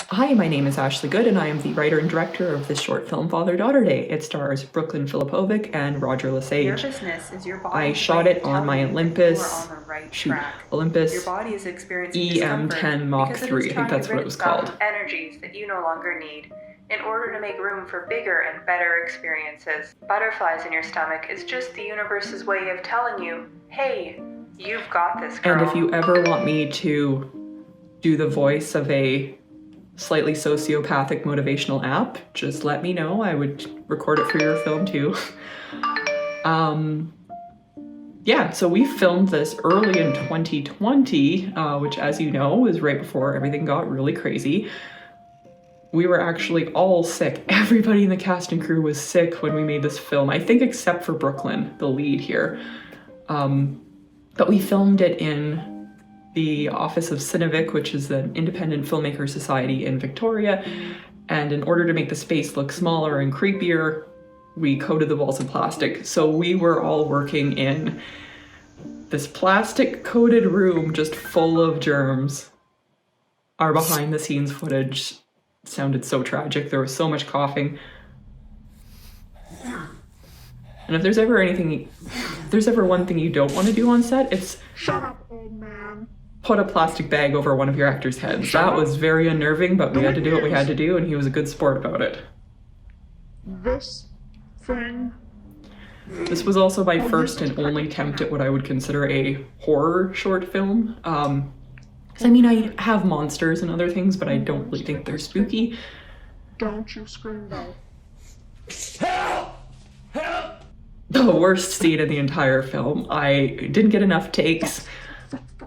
Hi, my name is Ashley Good, and I am the writer and director of this short film, Father-Daughter Day. It stars Brooklyn Filipovic and Roger Lesage. Nervousness is your body I shot it on my Olympus, Olympus your body is experiencing EM10 Mach 3, I think that's what it was called. Energies that you no longer need in order to make room for bigger and better experiences. Butterflies in your stomach is just the universe's way of telling you, hey, you've got this, girl. And if you ever want me to do the voice of a slightly sociopathic motivational app, just let me know. I would record it for your film too. Yeah, so we filmed this early in 2020, which, as you know, was right before everything got really crazy. We were actually all sick. Everybody in the cast and crew was sick when we made this film, I think except for Brooklyn, the lead here. But we filmed it in the office of Cinevic, which is an independent filmmaker society in Victoria. And in order to make the space look smaller and creepier, we coated the walls in plastic. So we were all working in this plastic coated room just full of germs. Our behind the scenes footage sounded so tragic. There was so much coughing. And if there's ever one thing you don't want to do on set, it's shut up, old man. Put a plastic bag over one of your actors' heads. That was very unnerving, but we had to do what we had to do, and he was a good sport about it. This thing. This was also my first and only attempt at what I would consider a horror short film. I mean, I have monsters and other things, but I don't really think they're spooky. Don't you scream though. Help! Help! The worst scene in the entire film. I didn't get enough takes.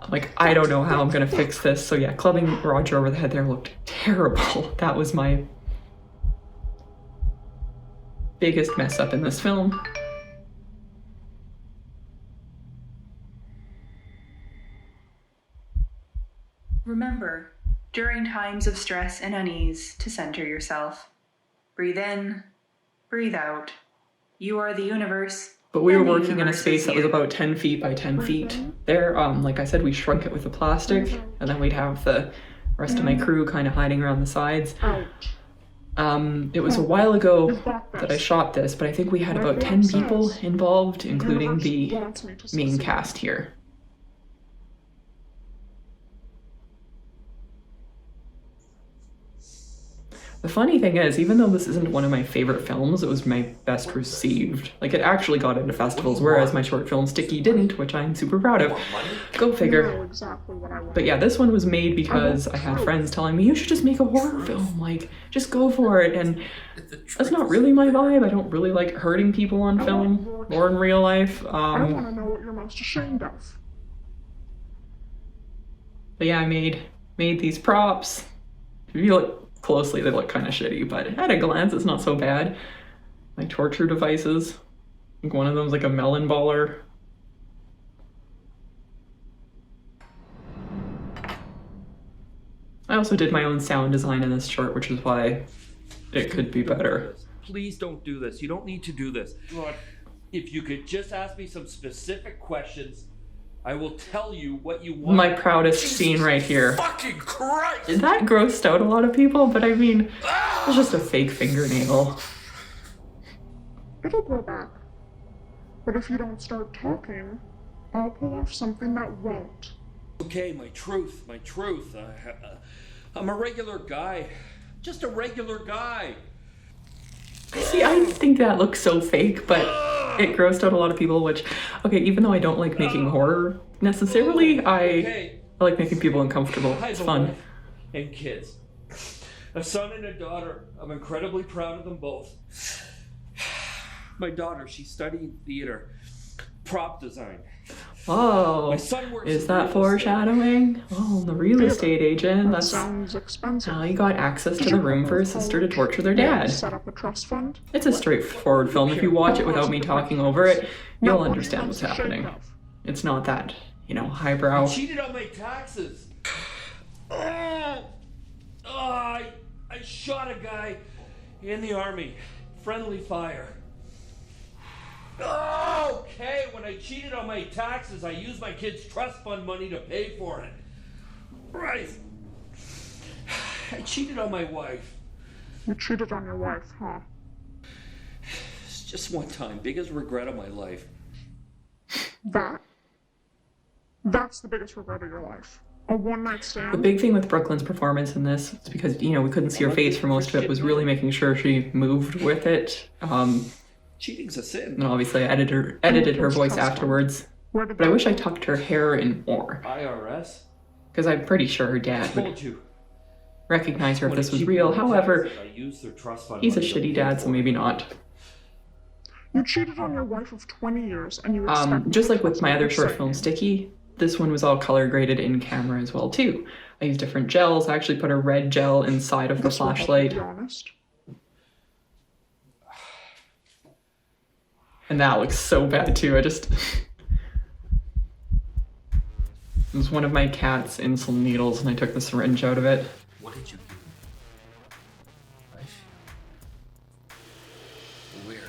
Like, I don't know how I'm gonna fix this. So yeah, clubbing Roger over the head there looked terrible. That was my biggest mess up in this film. Remember, during times of stress and unease, to center yourself. Breathe in, breathe out. You are the universe. But we were working in a space that was about 10 feet by 10 feet. There, like I said, we shrunk it with the plastic, and then we'd have the rest of my crew kind of hiding around the sides. It was a while ago that I shot this, but I think we had about 10 people involved, including the main cast here. The funny thing is, even though this isn't one of my favorite films, it was my best received. Like, it actually got into festivals, whereas my short film Sticky didn't, which I'm super proud of. Go figure. But yeah, this one was made because I had friends telling me, you should just make a horror film, like, just go for it. And that's not really my vibe. I don't really like hurting people on film or in real life. I want to know what you're most ashamed of. But yeah, I made these props. If you look closely, they look kind of shitty, but at a glance, it's not so bad. My torture devices. I think one of them's like a melon baller. I also did my own sound design in this short, which is why it could be better. Please don't do this. You don't need to do this. Look, if you could just ask me some specific questions, I will tell you what you want. My proudest scene right here. Fucking Christ! That grossed out a lot of people, but I mean, it's just a fake fingernail. It'll grow back. But if you don't start talking, I'll pull off something that won't. Okay, my truth. I'm a regular guy. Just a regular guy. See, I think that looks so fake, but it grossed out a lot of people, which, okay, even though I don't like making horror necessarily, I like making people uncomfortable. It's fun. And kids. A son and a daughter. I'm incredibly proud of them both. My daughter, she's studying theater, prop design. Oh, is that foreshadowing? Oh, the real estate agent. That's sounds expensive. how he got access to the room for his sister to torture their dad. Set up a trust fund? It's a straightforward film. If you watch it without me talking over it, you'll understand what's happening. It's not that, you know, highbrow. I cheated on my taxes. I shot a guy in the army. Friendly fire. Okay, when I cheated on my taxes, I used my kid's trust fund money to pay for it. Right. I cheated on my wife. You cheated on your wife, huh? It's just one time. Biggest regret of my life. That's the biggest regret of your life. A one-night stand? The big thing with Brooklyn's performance in this is because, you know, we couldn't see her face for most of it, was really making sure she moved with it. Cheating's a sin. And obviously I edited her voice afterwards. But I wish I tucked her hair in more. IRS? Because I'm pretty sure her I dad would told you. recognize her if When this I was cheated real. on the However, taxes, I used their trust fund he's a money to shitty pay dad, for so it. maybe not. You cheated on your wife of 20 years and you expect Just like with my other short say. film, Sticky, this one was all color graded in camera as well too. I used different gels. I actually put a red gel inside of the This will help you flashlight. be honest. And that looks so bad too. It was one of my cat's insulin needles and I took the syringe out of it. What did you do? Weird.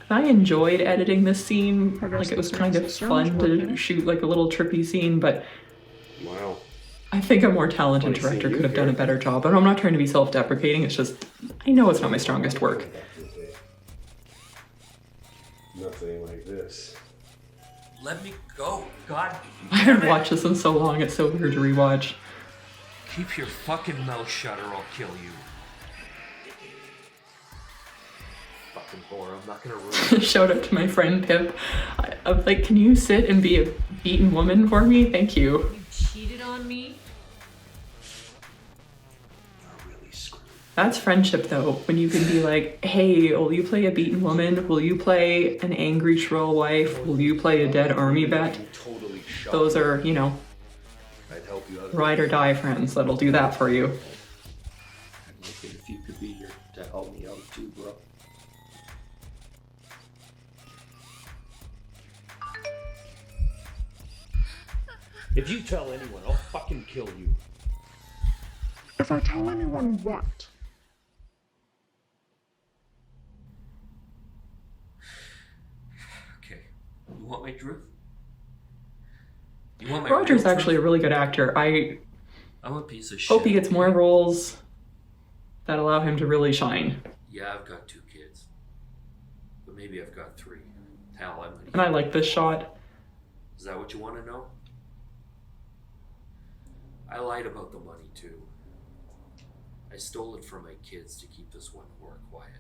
I enjoyed editing this scene. I guess Like, it was this kind of makes the fun sounds to working. shoot like a little trippy scene, but Wow. I think a more talented Funny seeing director you could have done a here. better job. And I'm not trying to be self-deprecating, it's just, I know it's not my strongest work. Nothing like this. Let me go. God. I haven't watched this in so long, it's so weird to rewatch. Keep your fucking mouth shut or I'll kill you. Fucking whore. I'm not gonna ruin Shout out to my friend Pip. I was like, can you sit and be a beaten woman for me? Thank you. You cheated on me? You're really screwed. That's friendship though, when you can be like, hey, will you play a beaten woman? Will you play an angry shrill wife? Will you play a dead army vet? I'm totally shocked. Those are, you know, I'd help you out. ride or die friends that'll do that for you. I'd like it if you could be here to help me out too, bro. If you tell anyone, I'll fucking kill you. If I tell anyone what? Okay. You want my truth? You want my Roger's real actually a truth? really good actor. I I'm a piece of shit. hope he gets more roles that allow him to really shine. Yeah, I've got 2 kids. But maybe I've got 3. Hell, I might. And I like this shot. Is that what you want to know? I lied about the money too. I stole it from my kids to keep this one whore quiet.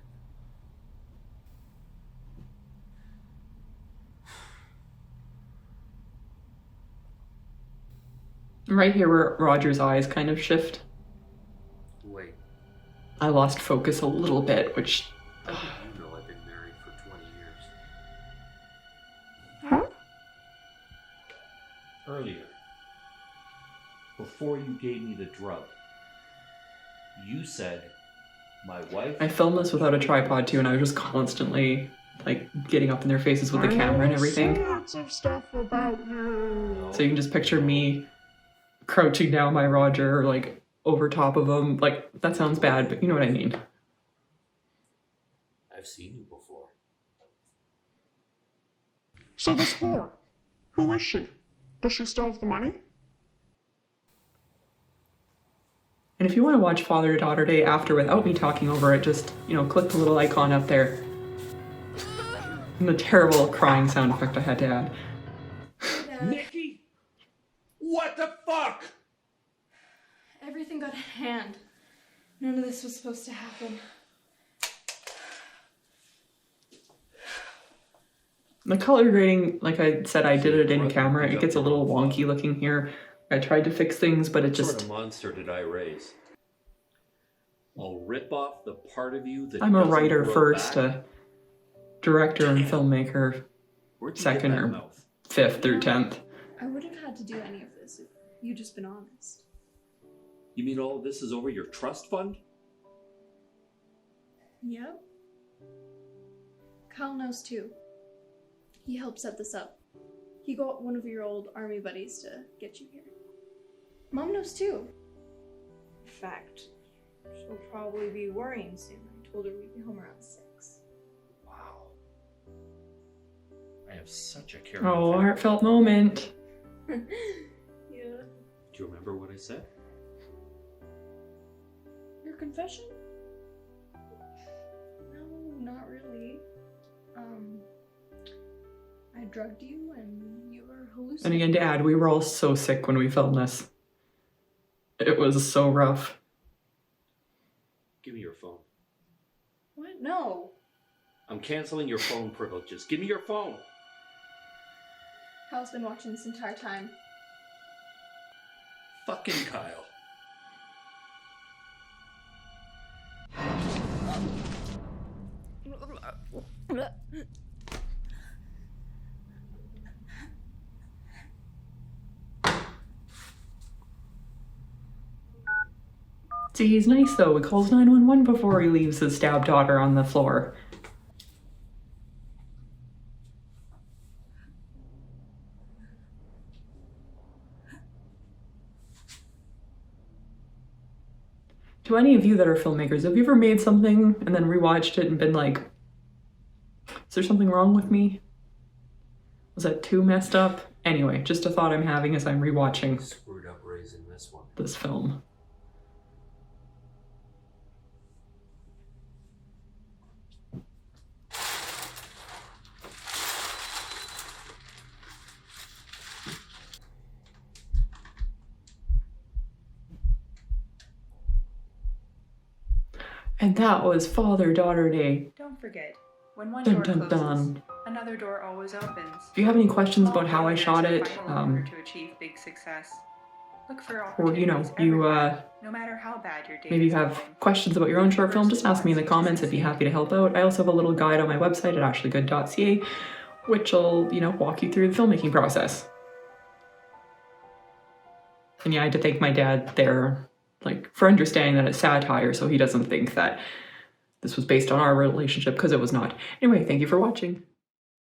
Right here where Roger's eyes kind of shift. Wait, I lost focus a little bit, which how did you know I've been married for 20 years? Huh? Earlier, before you gave me the drug, you said my wife. I filmed this without a tripod too, and I was just constantly like getting up in their faces with the camera and everything. Lots of stuff about you. So you can just picture me crouching down by Roger, like over top of him. Like, that sounds bad, but you know what I mean. I've seen you before. So this whore, who is she? Does she still have the money? And if you want to watch Father to Daughter Day after without me talking over it, just, you know, click the little icon up there. And the terrible crying sound effect I had to add. Nikki! What the fuck? Everything got a hand. None of this was supposed to happen. The color grading, like I said, I did it in camera. It gets a little wonky looking here. I tried to fix things, but it What sort just... of monster did I raise? I'll rip off the part of you that I'm a doesn't writer grow first, back. director and filmmaker Where'd you second get that or mouth? 5th through 10th. I wouldn't have had to do any of this if you'd just been honest. You mean all of this is over your trust fund? Yep. Kyle knows too. He helped set this up. He got one of your old army buddies to get you here. Mom knows too. In fact, she'll probably be worrying soon. I told her we'd be home around 6. Wow. I have such a caring Oh, family. heartfelt moment. Yeah. Do you remember what I said? confession? No, not really. I drugged you and you were And hallucinating. again, to add, we were all so sick when we filmed this. It was so rough. Give me your phone. What? No. I'm canceling your phone privileges. Give me your phone. Kyle's been watching this entire time. Fucking Kyle. See, he's nice though. He calls 911 before he leaves his stabbed daughter on the floor. To any of you that are filmmakers, have you ever made something and then rewatched it and been like, is there something wrong with me? Was that too messed up? Anyway, just a thought I'm having as I'm rewatching Screwed up raising this one. this film. And that was Father-Daughter Day. Don't forget, when one Dun, door dun, closes, dun. another door always opens. If you have any questions about how I All shot failures it, are final in order to achieve big success. Look for or opportunities you everywhere, no matter how bad your day maybe you is have going. questions about your own short film, just ask me in the comments. I'd be happy to help out. I also have a little guide on my website at ashleygood.ca, which will, walk you through the filmmaking process. And yeah, I had to thank my dad there, for understanding that it's satire, so he doesn't think that this was based on our relationship, because it was not. Anyway, thank you for watching.